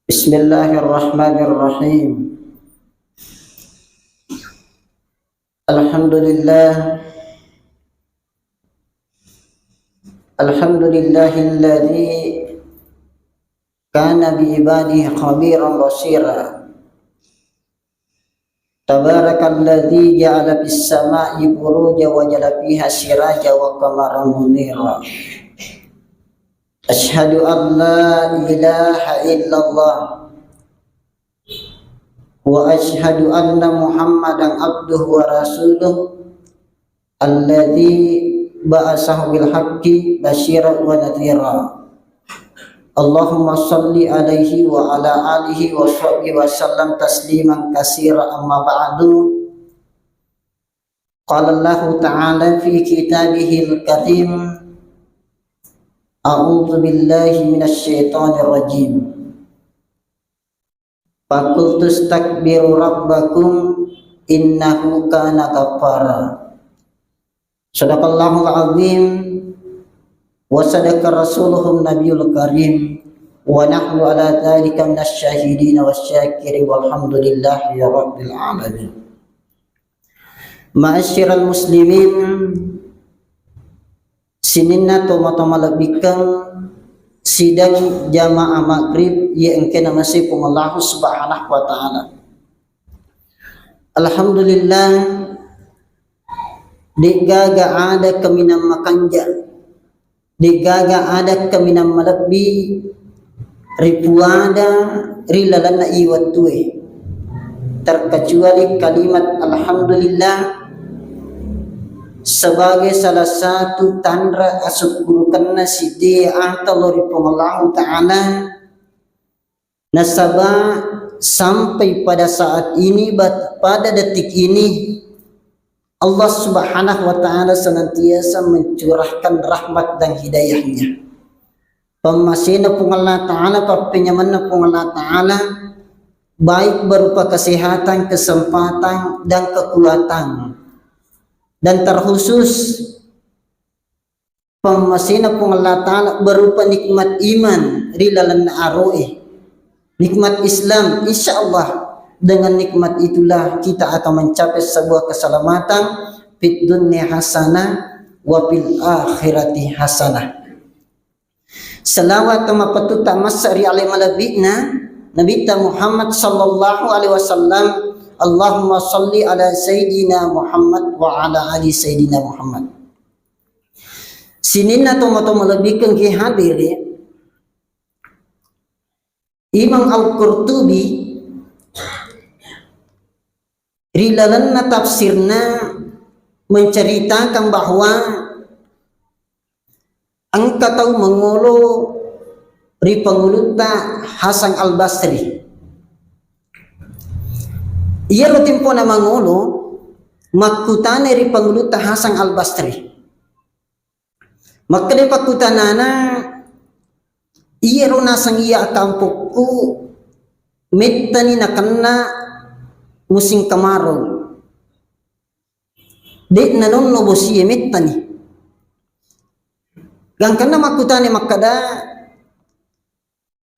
Bismillahirrahmanirrahim. Alhamdulillah. Alhamdulillahilladzi kana bi ibadihi khabiran basira. Tabarakalladzi ja'ala fis sama'i burujan wa ja'ala fiha sirajan wa qamaran munira. Asyhadu an la ilaha illallah wa asyhadu anna Muhammadan abduhu wa rasuluh alladzi ba'asahu bil haqqi basyiran wa nadhira. Allahumma shalli alaihi wa ala alihi wa sahbihi wa sallam tasliman katsira, amma ba'du. Qala Allah ta'ala fi kitabihil karim, a'udzu billahi minasy syaithanir rajim. Faqultu istakbiru rabbakum innahu kana ghaffara. Shadaqallahul azim wa sadaqa rasuluhun nabiyul karim wa nahnu ala dzalika minasy syahidin wasyakirin walhamdulillahi rabbil alamin. Ma'asyiral muslimin, sininna toma-toma lebihkan sidang jamaah maghrib yang kena masih Allah subhanahu wa ta'ala. Alhamdulillah, digaga ada keminam makanja, digaga ada keminam malabbi ripuada rilalana iwatue, terkecuali kalimat alhamdulillah sebagai salah satu tanda asyukurkanna si atau Allah ta'ala nasabah sampai pada saat ini, pada detik ini Allah subhanahu wa ta'ala senantiasa mencurahkan rahmat dan hidayahnya. Pemasina pun Allah ta'ala, perpinyamanna pun Allah ta'ala, baik berupa kesehatan, kesempatan dan kekuatan, dan terkhusus pemasina pun Allah ta'ala berupa nikmat iman rilalan aroe, nikmat Islam. Insyaallah dengan nikmat itulah kita akan mencapai sebuah keselamatan fid dunya hasanah wa fil akhirati hasanah. Salawat wa patuta masari alaihi malabina Nabi Muhammad sallallahu alaihi wasallam. Allahumma salli ala Sayyidina Muhammad wa ala ali Sayyidina Muhammad. Sininna tomo-tomo lebihkan ki hadiri Imam Al-Qurtubi rilalanna tafsirna menceritakan bahwa angka tahu mengulu ri penguluta Hasan Al-Basri. Ia rutimpo na mangulu makutane ri panguluta Hasan Al-Basri. Makade pakutanana iya ro nasang iya kampukku mettani nakanna musim kemarau. Dek nanon no bosi mettani. Gang kana makutane makada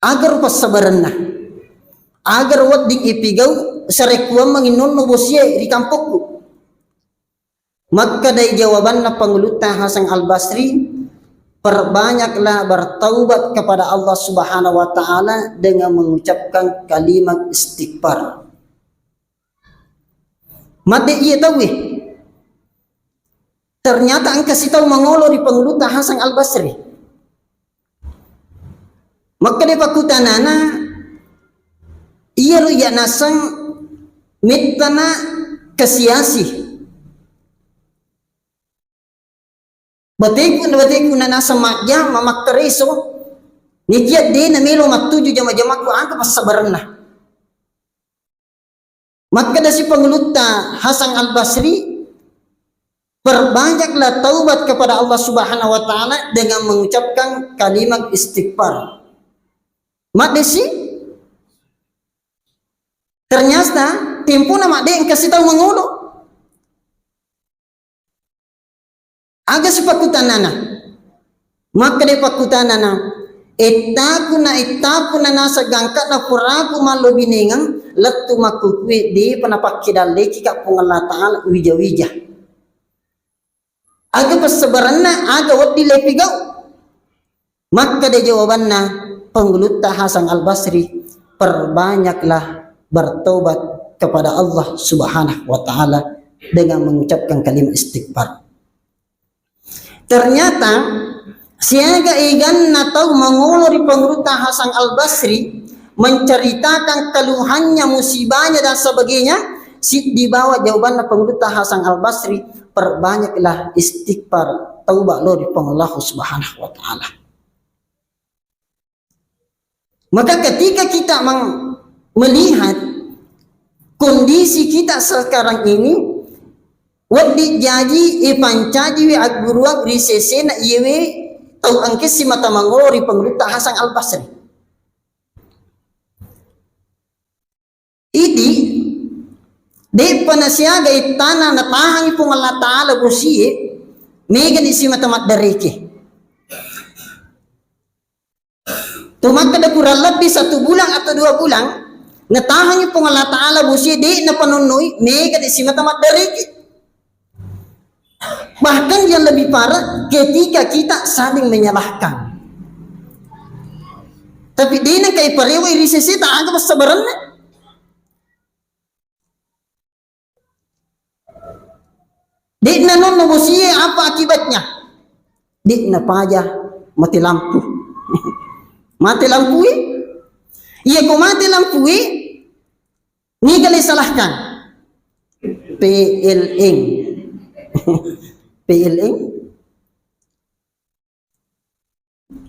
agar pasabaranna, agar wat ding ipigau sarekuam manginon no bosie di kampungku. Maka dari jawaban penguluta Hasan Al-Basri, perbanyaklah bertaubat kepada Allah subhanahu wa ta'ala dengan mengucapkan kalimat istighfar. Mati iya tahu ternyata ang kasih tahu mengolo di penguluta Hasan Al-Basri. Maka di pakutanana iya lu ya nasang mitana kasiasi. Bateku na nasa makya mamaktereso nikiat din na milo matuju jama-jama ko angka pasabaran na. Maka da si panguluta Hasan Al-Basri, perbanyaklah taubat kepada Allah subhanahu wa ta'ala dengan mengucapkan kalimat istighfar. Mak desi ternyata tempo na mak de kasih tahu mengulo agak sepakutan nana. Maka de pakutan nana itaku na nasa gangkat na puraku malubiningang latu makukwi di panapakidali kika pung Allah Ta'ala wija-wija. Aga persebaran na aga wat dilepigaw. Maka de jawaban na pengguluta Hasan Al-Basri, perbanyaklah bertobat kepada Allah Subhanahu wa Ta'ala dengan mengucapkan kalimat istighfar. Ternyata siaga igan atau menguluri pengguluta Hasan Al-Basri menceritakan keluhannya, musibahnya dan sebagainya. Di bawah jawaban pengguluta Hasan Al-Basri, perbanyaklah istighfar, taubat lo di Allah Subhanahu wa Ta'ala. Maka ketika kita melihat kondisi kita sekarang ini, wadi jaji ipancaji wi agburuak risese na iwe tau angkes si mata mangolori pengguluta Hasan Al-Basri. Idi de panasyaga itana na tahang ipong Allah Ta'ala busiye megan isi mata matdareke. Tumak kada kurang lebih 1 bulan atau 2 bulan natahan yung Allah Ta'ala busi di na panunoy mega di simatamat dariki. Bahkan yang lebih parah ketika kita saling menyalahkan. Tapi di na kay parewa irisisi tak agak sabaran na. Di na nun busi apa akibatnya? Di na payah mati lampu. Mati lampu iya ko mati lampu ni gali salahkan PLN PLN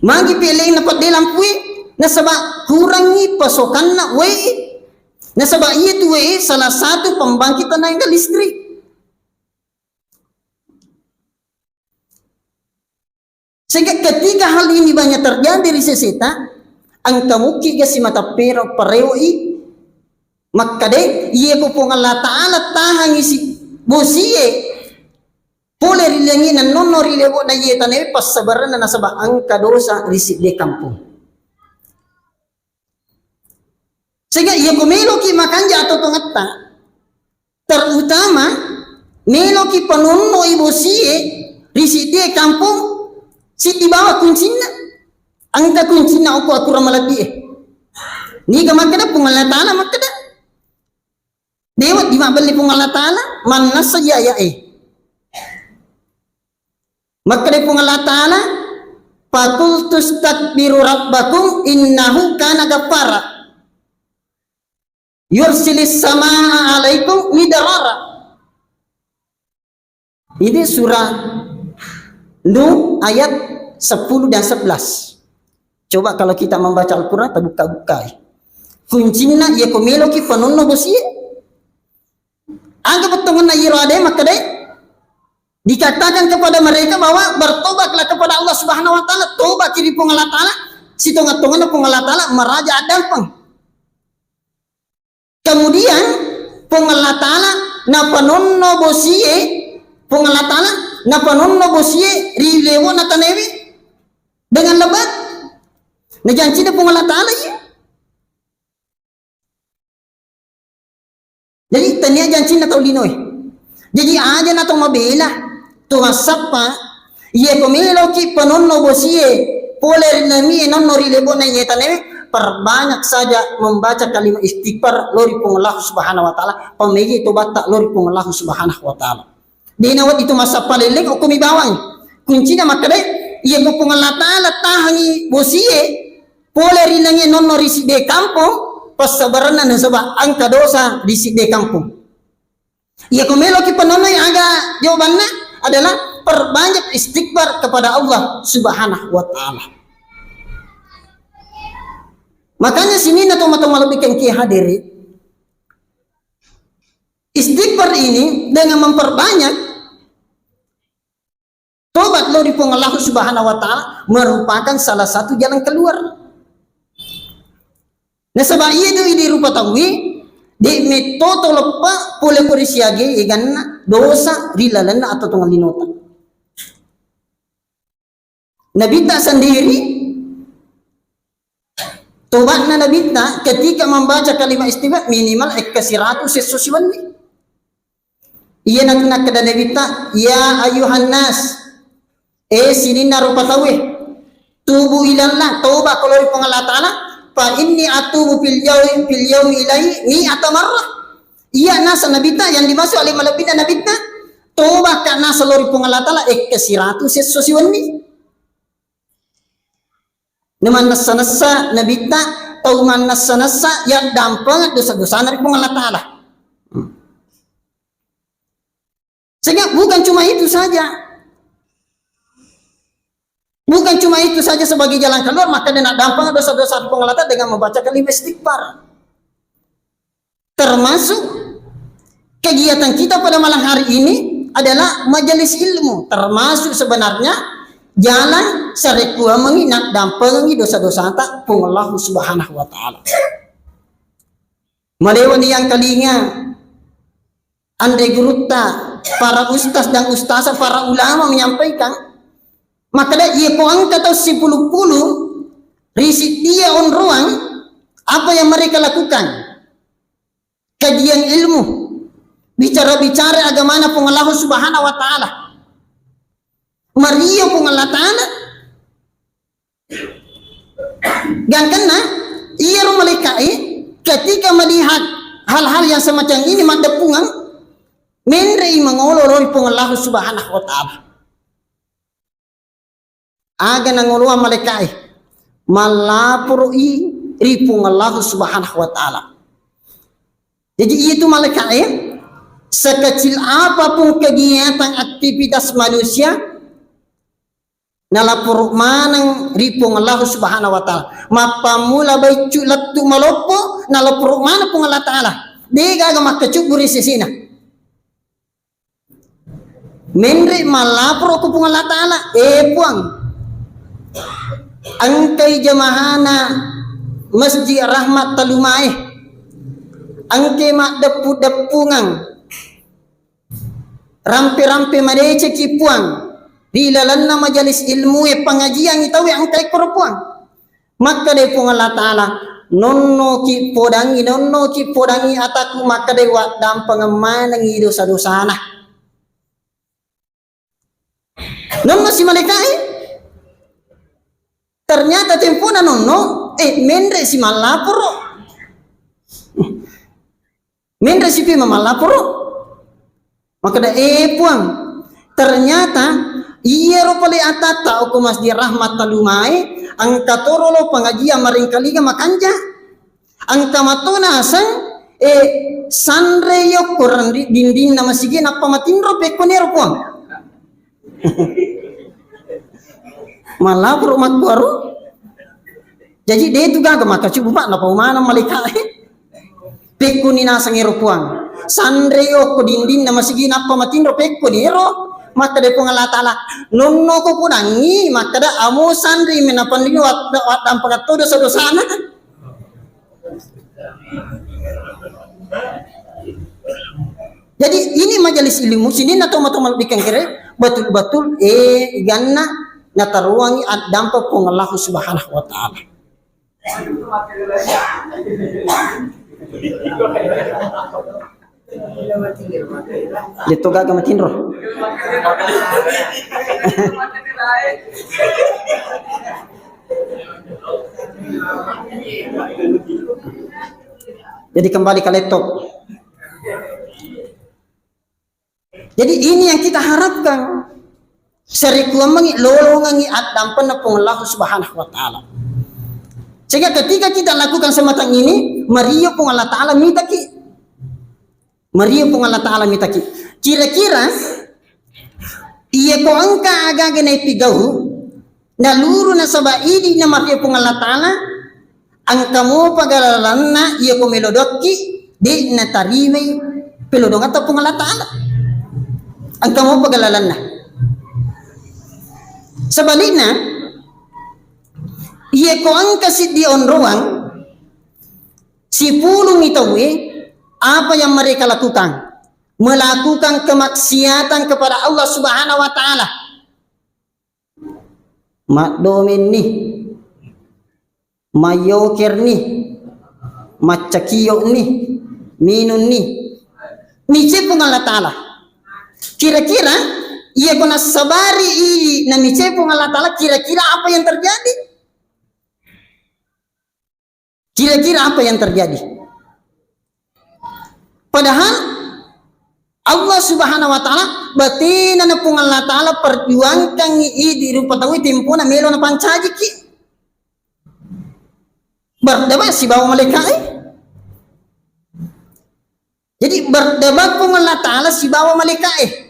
magi PLN dapat di lampu nasaba kurangi pasokan na nasaba iya tu salah satu pembangkit tenaga listrik. Sehingga ketika hal ini banyak terjadi di seseta, ang kamuki ga si mata pero parewai, maka de iya ko pong Allah Ta'ala tahang isi busiye, pole rilangi na nono rilewo na iya tanay pasabaran na nasaba ang kadosa risip de kampung. Sehingga iya ko meloki makanja atau tongata, terutama meloki panunno ibusiye risip de kampung. Si di bawah kuncinya, angka kuncinya aku ramalati ni ka makada pung Allah Ta'ala makada dewa di mabali pung Allah Ta'ala manna saya ya makada pung Allah Ta'ala fakul tustakbiru rabbakum innahu kana ghaffara yursilis samaa alaikum midarara. Ini surah Nuh ayat 10 dan 11. Coba kalau kita membaca Al-Quran, terbuka-buka. Kuncinya ya komelo ki panunno bosi. Aga betongan na irade makade dikatakan kepada mereka bahwa bertobatlah kepada Allah Subhanahu wa Ta'ala, tobat kiri pung Allah Ta'ala, si tonga-tonga pung Allah Ta'ala meraja adampang. Kemudian pung Allah Ta'ala na panunno bosi pung Allah Ta'ala na panunno bosie rilewo na tanewi dengan lebat na janji na pung Allah Ta'ala ya. Jadi tania janji na taulinoy. Jadi aja na tong mabela tumasapa ye komelo ki panunno bosie pole nami nonno rilewo na ye tanewi. Perbanyak saja membaca kalimat istighfar lori pung Allah Subhanahu wa Ta'ala, pamegi tobat tak lori pung Allah Subhanahu wa Ta'ala. Dinawat itu masa palilek o kumibawang kuncinya makade iya ko pung Allah Ta'ala tahangi bosie pole rinangi nonno risi de kampung pasabaran na nasaba ang kadosa risi de kampung. Iya ko melo ki panonoy aga jawabannya adalah perbanyak istighfar kepada Allah Subhanahu wa Ta'ala. Makanya sini na tumatong malabikang ki hadiri istighfar ini dengan memperbanyak tobat lo di pung Allah Subhanahu wa Ta'ala merupakan salah satu jalan keluar. Nah sebab iya itu di rupa tawi di metodo lepa pole korisiage igan dosa rilalana atau tungal linota. Nabi tak sendiri Tobat na nabita ketika membaca kalimat istighfar minimal ekasiratu sesusiwan ni. Iya nak kada nabita ya ayuhan nas sinin narupatawe tubu ilallah toba kalau ipang Allah Ta'ala fa inni atubu fil yawmi ilai ni atamarrah. Iya nasa nabita yang dimaksud oleh malabina nabita toba kana salori pang Allah Ta'ala ekasiratu sesusiwan ni. Naman nasa nabita tau man nasa ya dampang dosa-dosa dari pang Allah Ta'ala. Sehingga bukan cuma itu saja. Bukan cuma itu saja sebagai jalan keluar, maka dia nak dampang dosa-dosa pengelata dengan membaca kalimat istighfar. Termasuk kegiatan kita pada malam hari ini adalah majelis ilmu. Termasuk sebenarnya jalan sarekua mengingat dampangi dosa-dosa tak Allah Subhanahu wa Ta'ala. Melewati yang kalinya andai guruta para ustaz dan ustazah, para ulama menyampaikan, maka dia ko angka atau 10 risit dia on ruang apa yang mereka lakukan, kajian ilmu, bicara-bicara agama pun Allah Subhanahu wa Ta'ala, Maria pun Allah Ta'ala dan kena ia mereka ketika melihat hal-hal yang semacam ini mandapungan menrei mangololoi pung Allah Subhanahu wa Ta'ala. Aga nangolua malaikai malapurui ripung Allah Subhanahu wa Ta'ala. Jadi itu malaikai sekecil apapun kegiatan aktivitas manusia nalapur manang ripung Allah Subhanahu wa Ta'ala. Mapamula baicu latu malopo nalapur mana pung Allah Ta'ala. Dega aga makacuburi sesina. Menri malapro ko pung Allah Ta'ala puang angkay jamahana Masjid Rahmat Talumai angkay makdapu-dapungang rampe-rampe madece ki puang dilalan na majalis ilmu pengajian itawi angkay korpuang maka de pung Allah Ta'ala nonno ki podangi ataku maka de wa dampang manang dosa-dosana. Nono si malaikat ternyata tempona nono menre si malapuro menre si pima malapuro maka da puang ternyata iya ropale atata o Masjid Rahmat Talumai ang katorolo pengajian maring kaliga makanja ang kamatona sang sanre yok kurang dinding nama sige na pamatinro pekonero puang malah perumat baru jadi dia itu gagal maka cuba na paumana malaikat pekuni nasa ngero puang sandreo ko dindin na masigina pa matindro pekuniro maka de pung Allah Ta'ala nonno ko pudangi maka da amo sandri menapanliwa wat dampak todo dosa-dosana. Jadi ini majelis ilmu sini nato matomal dikengkere betul-betul ganna nataruangi dampak pung Allah Subhanahu wa Ta'ala. Dito gaga matinro. Jadi kembali ke laptop. Jadi ini yang kita harapkan. Serikuan mengi lolongangi dampan na pung Allah Subhanahu wa Ta'ala. Sehingga ketika kita lakukan semacam ini, Maria pung Allah Ta'ala mitaki. Maria pung Allah Ta'ala mitaki. Kira-kira iya ko angka aga ganay pigaw na luro na sabaidi na Maria pung Allah Ta'ala ang kamo pagalalan na iya ko melodokki di na tarimay pelodong at pung Allah Ta'ala. Ang kamo pagalalan na. Sebaliknya, iya ko ang kasi di onruang si pulong itawi apa yang mereka lakukan, melakukan kemaksiatan kepada Allah Subhanahu wa Ta'ala. Makdomin nih mayokir ni, macakiyok ni, minun ni. Mice pun Allah Ta'ala. Kira-kira ia kena sabari ini na mice pun Allah Ta'ala, kira-kira apa yang terjadi? Kira-kira apa yang terjadi? Padahal Allah Subhanahu wa Ta'ala batina na pun Allah Ta'ala perjuangkan di rupa tahu tempo na melo na pancaji ki. Berdebat si bawa malaikat. Jadi berdebat pun Allah Ta'ala si bawa malaikat.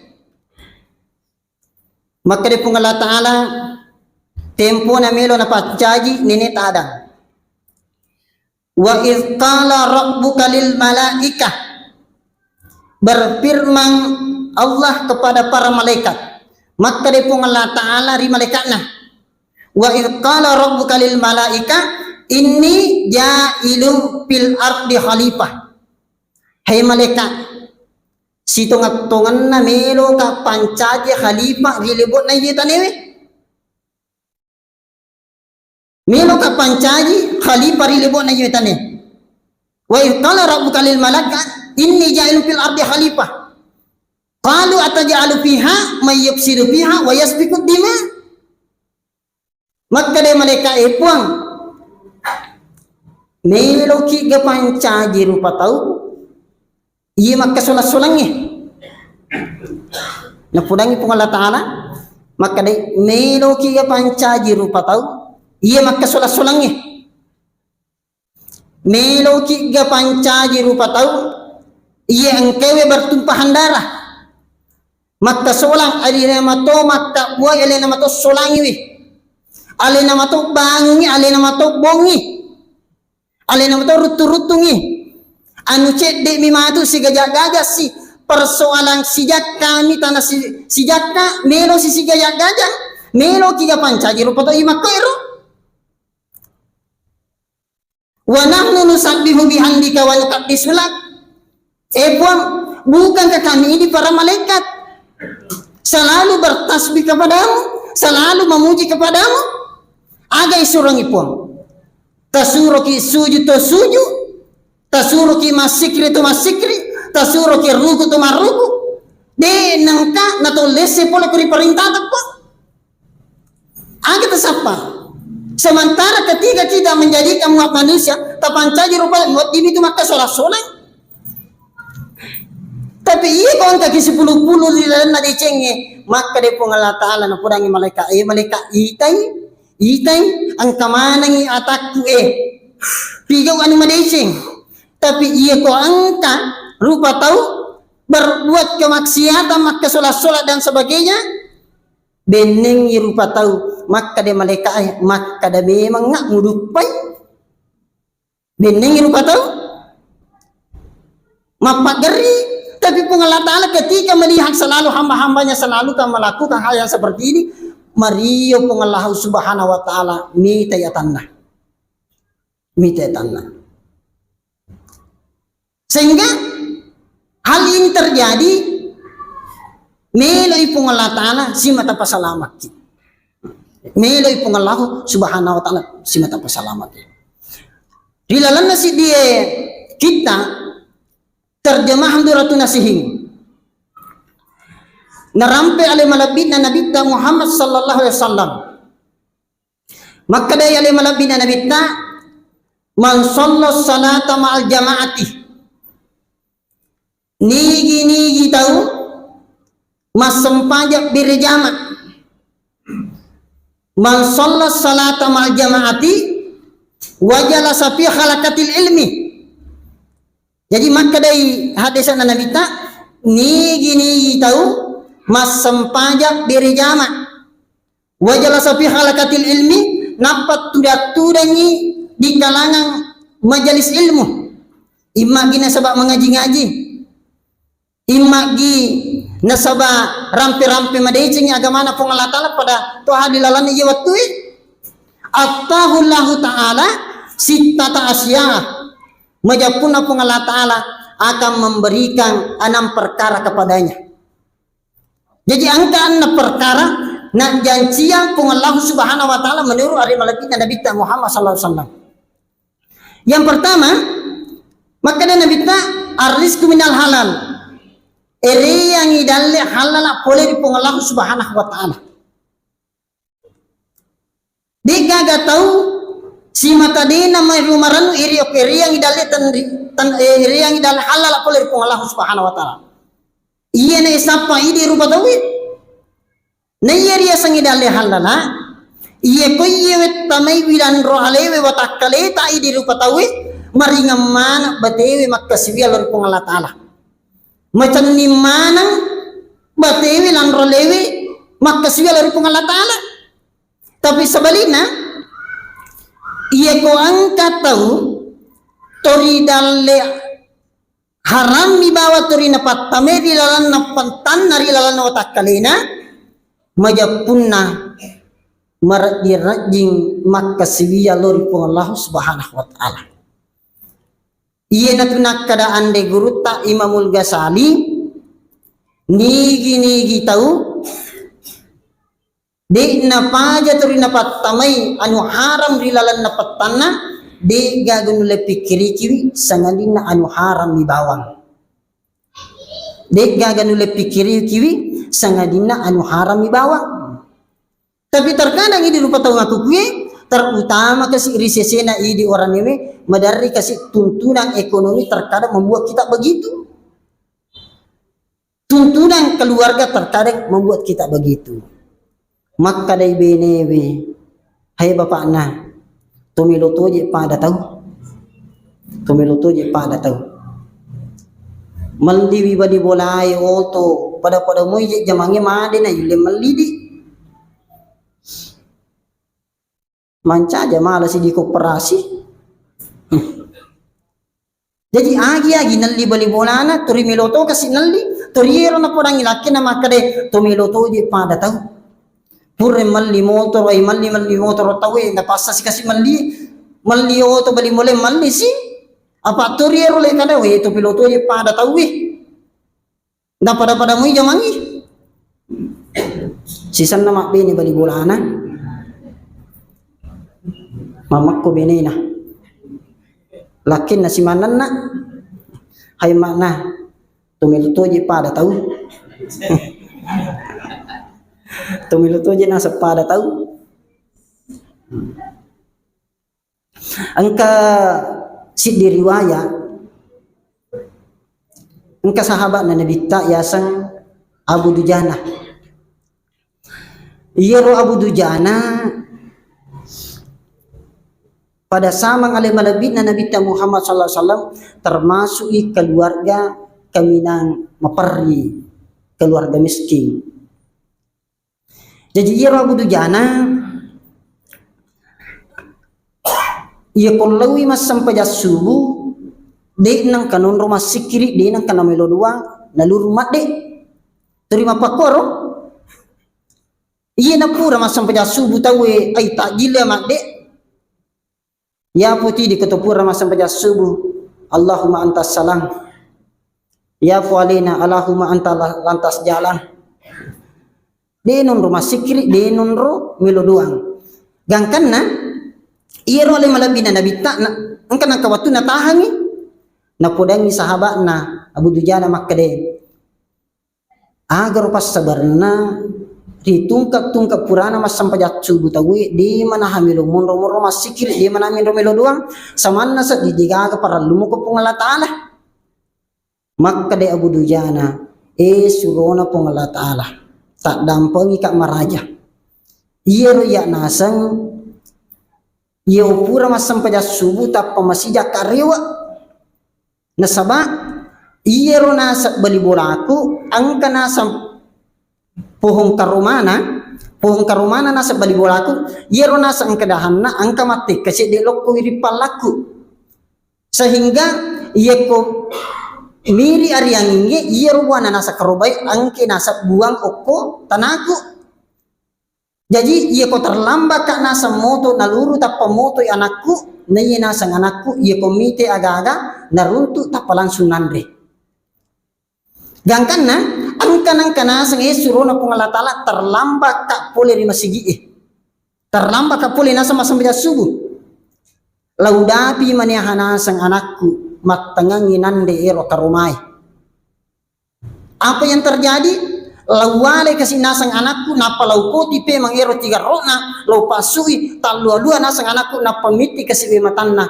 Maka dia pun Allah Ta'ala tempo na melo na pancaji nini tada. Wa idh qala rabbuka lil malaikah, berfirman Allah kepada para malaikat. Maka dia pun Allah Ta'ala ri malaikatna. Wa idh qala rabbuka lil malaikah inni ja'ilun fil ardi khalifah. Hai malaikat, si tongat-tongan na melo ka pancaji khalifah rilibot na yita newe. Melo ka pancaji khalifah rilibot na yita ne. Wa idh qala rabbuka lil malaikah inni ja'ilun fil ardi khalifah. Qalu ataj'alu fiha may yufsidu fiha wa yasfiku dima. Maka dia malaikat puang meloki ga pancaji rupa tahu iya maka solat-solangi na pudangi pun Allah Ta'ala. Maka dia meloki ga pancaji rupa tahu iya maka solat-solangi meloki ga pancaji rupa tahu iya engkewe bertumpahan darah. Maka solang alina mato maka buai alina mato solangi wi. Alina mato bangi, alina mato bongi. Alina mato rutu-rutungi. Anu cek dek mimatu si gajah-gajah si persoalan sijak kami tanah sijak ka melo si gajah-gajah melo kiga pancaji rupa tahu iya ero. Wa nahnu nusabbihu bihamdika wa nuqaddisu lak. Puang, bukankah kami ini para malaikat selalu bertasbih kepadamu, selalu memuji kepadamu? Agai surang ipuang. Tasuruki sujud to sujud, tasuruki masikri to masikri, tasuruki ruku to maruku. De nangka nato lese pola kuri perintah takpo. Agai tasapa. Sementara ketika kita menjadikan umat manusia tapancaji rupa buat ini tu maka solat-solat. Tapi iya kawan kaki 10 di dalam nadi cenge. Maka dia pun Allah Ta'ala na pudangi malaikat. Malaikat itai ang kamanang atakku pigaw anu madeceng. Tapi iya ko angka rupa tahu berbuat kemaksiatan maka solat-solat dan sebagainya. Beneng rupa tahu maka dia malaikat maka dia memang ngak ngudupai. Beneng rupa tahu mapagari. Tapi pun Allah Ta'ala ketika melihat selalu hamba-hambanya selalu kan melakukan hal yang seperti ini, Mario pun Allah Subhanahu wa Ta'ala mita ya tanah. Sehingga hal ini terjadi meloi pun Allah Ta'ala simata pasalamat. Meloi pun Allah Subhanahu wa Ta'ala simata pasalamat. Di dalam nasi dia kita terjemahan duratu nasihing narampe alai malabina nabita Muhammad sallallahu alaihi wasallam. Maka dari alai malabina nabita man shalla salata ma'al jamaati nigi tahu masempajak birjama. Man shalla salata ma'al jamaati wajala safi khalaqatil ilmi. Jadi maka dari hadisan Nabi ta nigi tahu mas sempajak diri jama wajala safi halakatil ilmi napat tudangi di kalangan majelis ilmu imma gina sabak mengaji-ngaji imma gi nasaba rampe-rampe madecing agama na pong Allah Ta'ala pada tuha dilalan iya waktu attahullahu ta'ala sittata asya. Majapun pun Allah Ta'ala akan memberikan 6 perkara kepadanya. Jadi angka 6 perkara nak janjian pun Allah Subhanahu wa Ta'ala menurut hari malaikat Nabi Muhammad sallallahu alaihi wasallam. Yang pertama, maka dan nabita arrizqu minal halal. Ere yang idalle halal boleh dipong Allah Subhanahu wa taala. Dia gak tahu si mata dia nama rumaran iri yang idalle iri yang idalle halal boleh dipong Allah Subhanahu wa taala. Iya na isapa idi rupa tawi. Na iri sang idalle halal. Iya ko iya tamay bilan ro alewe watakale ta idi rupa tawi. Maringam mana batewe makasih Allah dipong Allah taala. Macam ni mana batewi lan rolewi makasih Allah pun Allah Ta'ala. Tapi sebaliknya ia ko angkat tahu tori dalle haram dibawa tori napat tame di lalan napantan nari lalan watakalina majapunna marat dirajing makasih Allah pun Allah Subhanahu wa Ta'ala. Iya natunak kadaan de guru tak Imamul Ghazali nigi tahu de napaja turi napat tamay anu haram rilalan napat tanah de gagun le pikiri kiwi sangadina anu haram di bawang de gagun le pikiri kiwi sangadina anu haram di bawang. Tapi terkadang ini lupa tahu ngaku kue terutama kasih risesena di orang ini madari kasih tuntunan ekonomi terkadang membuat kita begitu, tuntunan keluarga terkadang membuat kita begitu. Maka dari benewe hai bapak nah tumilo toje pada tahu maldiwi badi bolai oto pada moje jamange made na yule malidi manca aja malas di koperasi. Jadi agi nalli bali bolana turi miloto kasi nalli turiero na podang ilaki na makade to miloto di pada tahu purre malli motor ay malli motor tahu na passa si kasi malli oto bali mole malli si apa turiero le kada we to piloto di pada tahu we na pada mo jamangi sisan na makbeni bali bolana mamakku benina lakin nasi manan na hay mana tumiluto je pada tahu tumiluto je nasa pada tahu angka si diriwaya angka sahabat na nabita yasang Abu Dujana iyero Abu Dujana pada samang alim malabid na Nabi Muhammad sallallahu alaihi wasallam termasuk keluarga kaminang maparri keluarga miskin. Jadi ia Abu Dujana ia kolawi mas sampai subuh de nang kanon rumah sikiri de nang kana melo dua nalur rumah de terima pakoro ia napura mas sampai subuh tawe ai takjil mak de ya putih di ketupur masa sampai subuh Allahumma antas salam ya fualina Allahumma antal lantas jalan denun rumah sikri denun ro milo duang gangkan na iya ro le malabina nabi tak na angkan ka watu na tahangi na podangi sahabat na Abu Dujana makkade agar pas sabarna ditungkap purana mas sampai subuh tawi di mana hamilu munro mas sikir di mana hamilu melo doang samana sa didigaga para lumuko pong Allah Ta'ala maka de Abu Dujana surona pong Allah Ta'ala tak dampangi kak maraja iya ya nasang iya pura mas sampai subuh tak pamasija karewa nasaba iya ro nasa bali bolaku angka nasam pohong karumana nasa bali bolaku yero nasa ang kadahanna ang kamati kasi dilok ko iripalaku sehingga iya ko miri arianginge yero wana nasa karubay ang kinasa buang oko tanaku jadi iya ko terlambat kak nasa moto naluru tappa moto anakku na iya nasa anakku iya ko mite aga-aga naruntu tappa langsung nandre gangkan na ang kanang kanasang suro na pong Allah Ta'ala terlambat ka puli rin masigi terlambat ka puli nasa masambil subuh laudapi manihana sang anakku matangangi nande ero karumai. Apa yang terjadi? Lawale kasi nasang anakku napalau koti pe mangero tiga rona lau pasui talua-lua nasang anakku napamiti kasi be matanna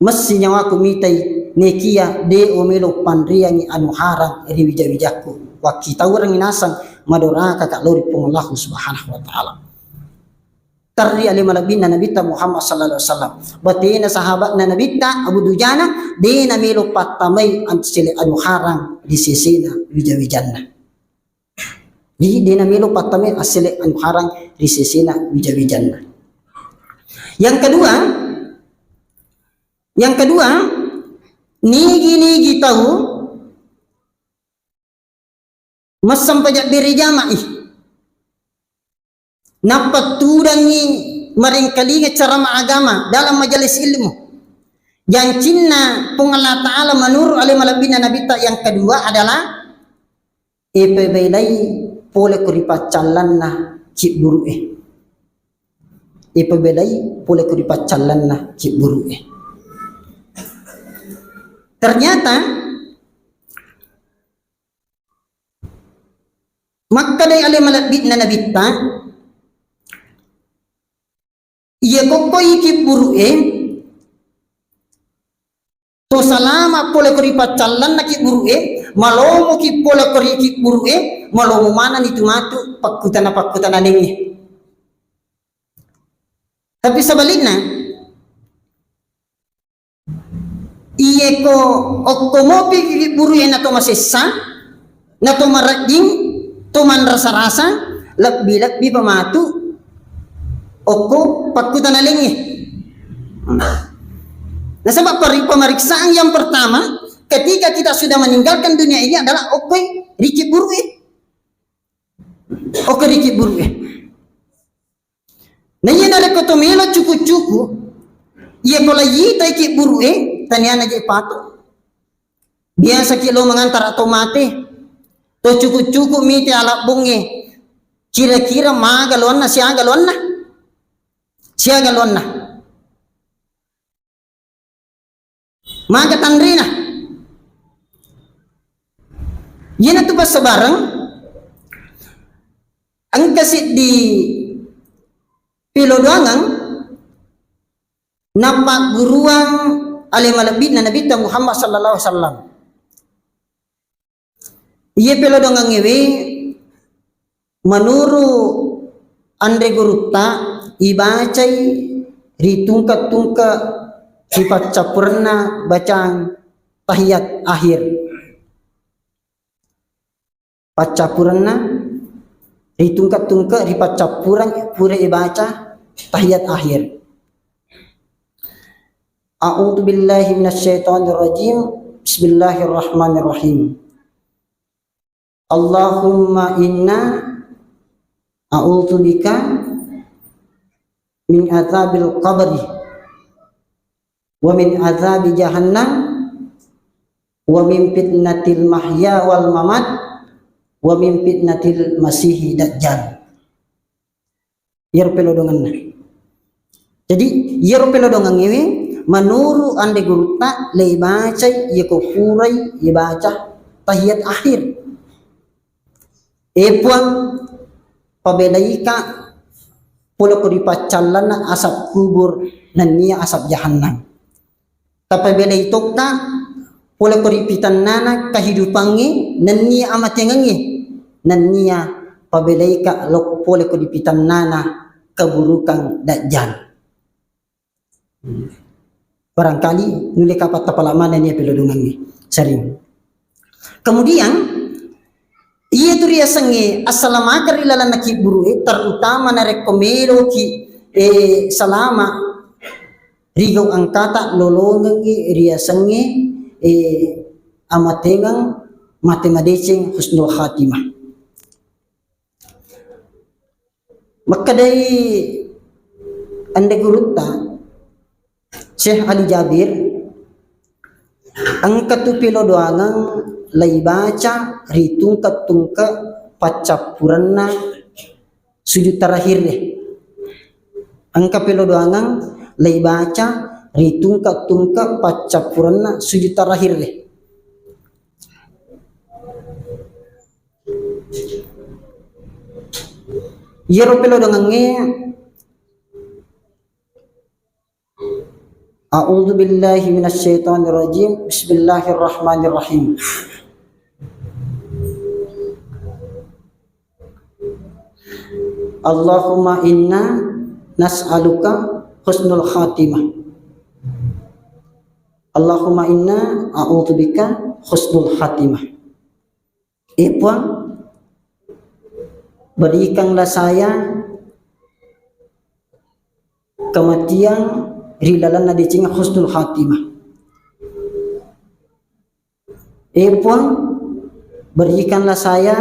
mesti nyawaku mitai nekia de omelo pandriangi anu harang ri wija-wijaku wa kita urang inasang madora kakak lori Allah subhanahu wa ta'ala. Tarri ali malabina nabita Muhammad sallallahu alaihi wasallam batina sahabat na nabita Abu Dujana de na melo patamay ang sila anu harang di sisina wija-wijanna. Di dinamilo patame asile anu harang risisina wija-wijanna. Yang kedua, nigi tahu masam pajak diri jama'i. Napaturangi maringkalinga cara agama dalam majelis ilmu. Yang cinna pung Allah Ta'ala menurut alim alabina nabita yang kedua adalah ipebelai pole kuripacalanna ciburu ipebelai pole kuripacalanna ciburu ternyata maka day alim alabina nabita iya kokoi ciburu to salama pole kuripacalanna ciburu malomo ki pola kori ki buru malomo mana ni tumatu pakutana ningi. Tapi sebaliknya iye ko oktomopi ki buru na to masessa na to marajing to man rasa-rasa lebih pamatu oko pakutana ningi. Nah sebab pemeriksaan yang pertama ketika kita sudah meninggalkan dunia ini adalah riki buru riki buru nah iya nare kotomelo cuku-cuku iya kola yita iki buru taniana je pato biasa kilo mengantar atau mate to cuku-cuku mite alak bunge kira-kira magalonna siagalonna maga tandrina yana tu pas sebarang ang kasi di pilodoangang napak guruang alimalabid na nabita Muhammad sallallahu alaihi wasallam iya pilodoangang iwi manuru andre gurutta ibacay ritungka-tungka sifat capurna bacang tahiyat akhir pacapuranna ritungka-tungka ripacapuran pura ibaca tahiyat akhir. A'udzu billahi minasyaitonir rajim. Bismillahirrahmanirrahim. Allahumma inna a'udzu bika min adzabil qabri wa min adzabi jahannam wa min fitnatil mahya wal mamat wa min fitnatil masihi dajjal. Yer pelodongan. Jadi yer pelodongan ini menurut ande guruta le baca ye ko furai ye baca tahiyat akhir. Epuang pabelaika pula ko dipacalana asap kubur dan nia asap jahannam. Tapi bela itu pula ko dipitan nana kehidupannya dan nia amatengannya. Nania pabelaika lok pole ko dipitan nana keburukan dajjal. Barangkali nuli kapat tapalaman niya pilodungannya sering. Kemudian iya tu ria sange assalamakar ilalan nakiburu terutama na rekomero ki salama rigaw ang kata lolongang ria sange amatengang matemadeceng husnul khatimah. Maka dari anda guruta Syekh Ali Jabir ang katupilo doangang lay baca ritungka-tungka pacapuranna sujud terakhir deh ang kapilo doangang lay baca ri tungka pacapuranna sujud terakhir deh. Yero pelo dengan A'udzu billahi minasyaitonir rajim. Bismillahirrahmanirrahim. Allahumma inna nas'aluka husnul khatimah. Allahumma inna a'udzubika husnul khatimah. Puan, berikanlah saya kematian rilalan nadicing husnul khatimah. Puan, berikanlah saya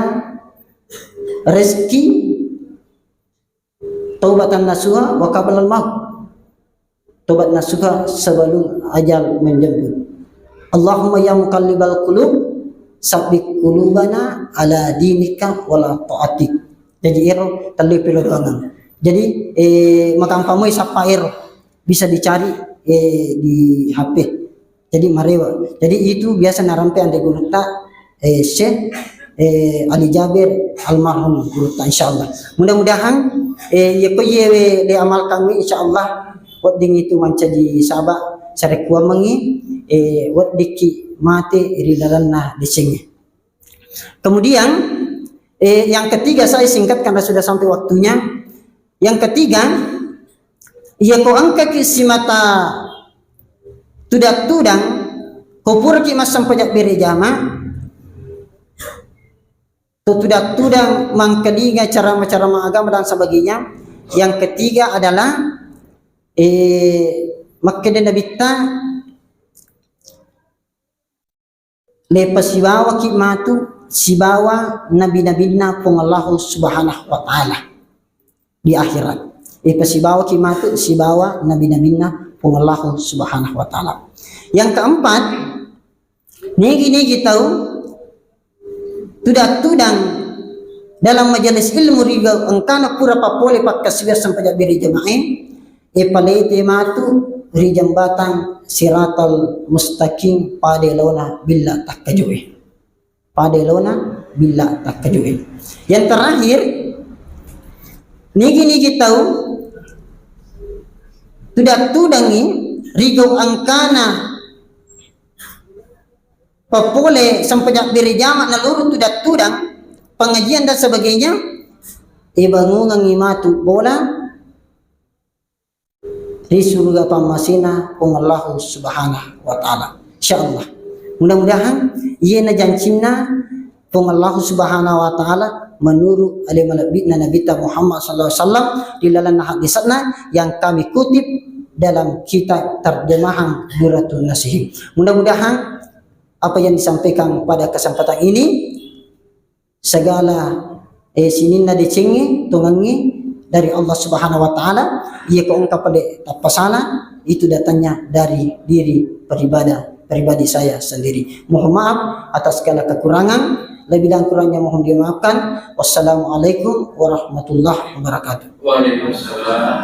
rezeki taubatan nasuha wa qabla al-maut. Taubat nasuha sebelum ajal menjemput. Allahumma ya muqallibal qulub sabbit qulubana ala dinika wala ta'atik. Jadi ero tali pilodangan. Jadi makang pamoy sa paero bisa dicari di HP. Jadi marewa. Jadi itu biasa narampe ande gurta Syekh Ali Jabir almarhum gurta insyaallah. Mudah-mudahan ya koye le amal kami insyaallah wading itu manca di sabak sare kuwa mangi wadiki mate ridalanna di sini. Kemudian yang ketiga saya singkat karena sudah sampai waktunya. Yang ketiga, ia ko angka kisimata tudak-tudang kopur ki masam pajak berejama tudak-tudang mangkaliga cara-cara agama dan sebagainya. Yang ketiga adalah makkede nabita lepas sibawa ki matu sibawa nabi-nabina pung Allah subhanahu wa ta'ala di akhirat. Pasibawa ki matu sibawa nabi-nabina pung Allah subhanahu wa ta'ala. Yang keempat, nigi tahu tudang dalam majelis ilmu riga angkana pura papole pak kasbias sampai beri jamaah palete matu ri jambatan siratal mustaqim padelona billah takajui. Padelona billah takajui. Yang terakhir, nigi tahu tudangi rigo angkana papole sampai beri jamaah naluru tudang pengajian dan sebagainya bangungan ngimatu bola di surga pamasina pung Allah subhanahu wa ta'ala insyaallah. Mudah-mudahan ieu na jancinna pung Allah subhanahu wa ta'ala menurut alimalabitna Nabi Muhammad sallallahu alaihi wasallam di dalam hadisatna yang kami kutip dalam kitab terjemahan Duratun Nasihin. Mudah-mudahan apa yang disampaikan pada kesempatan ini segala sininna dicengi tungangi dari Allah Subhanahu wa taala, ia keungkap pada tapasana itu datangnya dari diri pribadi saya sendiri. Mohon maaf atas segala kekurangan, lebih dan kurangnya mohon dimaafkan. Wassalamualaikum warahmatullahi wabarakatuh. Waalaikumsalam.